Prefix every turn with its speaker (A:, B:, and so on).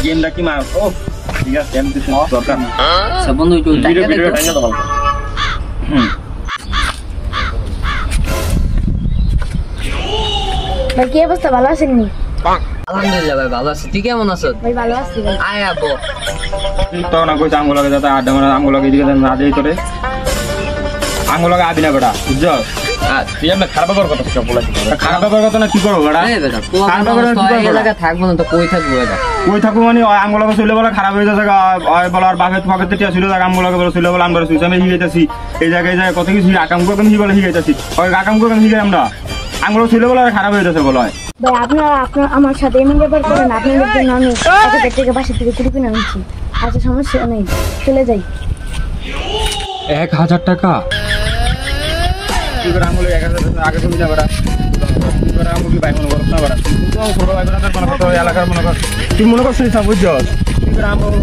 A: গেমটা কি মার ও ঠিক আছে এমনি দরকার না
B: সব বন্ধু একটু টাইকা দেখো
C: ভাই কি অবস্থা ভালো আছেন নি?
B: আলহামদুলিল্লাহ ভাই ভালো আছি তুই কেমন আছো
C: ভাই ভালো আছি ভাই।
B: আয় আবো
A: তো না কইছে আঙ্গুলাকে যাতে আড্ডা মারা আঙ্গুলাকে দিকে না দেই তোরে আঙ্গুলাকে আবি না বেটা বুঝছো তুই আমরা খারাপ ব্যবহার করতে সব বলে খারাপ ব্যবহার করতে না কি করবো বেটা
B: এই বেটা খারাপ ব্যবহার তো এই জায়গা থাকবো না তো কই থাকবো এটা
A: কই থাকবো মানে আঙ্গুলাকে চলে বলা খারাপ হয়ে যাচ্ছে ওই বলা আর বাপের পকেটে টিয়া ছিল জায়গা আঙ্গুলাকে বলে চলে বলা আমরা সুইচ আমি হিগাইতাছি এই জায়গায় কত কিছু আকাম করে আমি বলে হিগাইতাছি ওই আকাম করে আমি হিগাই আমরা আঙ্গুলা চলে বলা খারাপ হয়ে যাচ্ছে বলা
C: ভাই আপনার আমার সাথে এমন ব্যাপার করেন আপনাদের জন্য আমি টাকা থেকে বাসা থেকে চুরি করে আনছি আচ্ছা সমস্যা নেই চলে যাই
A: 1000 টাকা কি করে আঙ্গুলে 1000 আগে তুমি যাবেটা কি করে আঙ্গুলি ভাই মনে করছ না বেটা তুই ছোট ভাই বোনদের মনে করতে এলাকার মনে কর তুই মনে করছিস না বুঝছস কি করে আঙ্গুল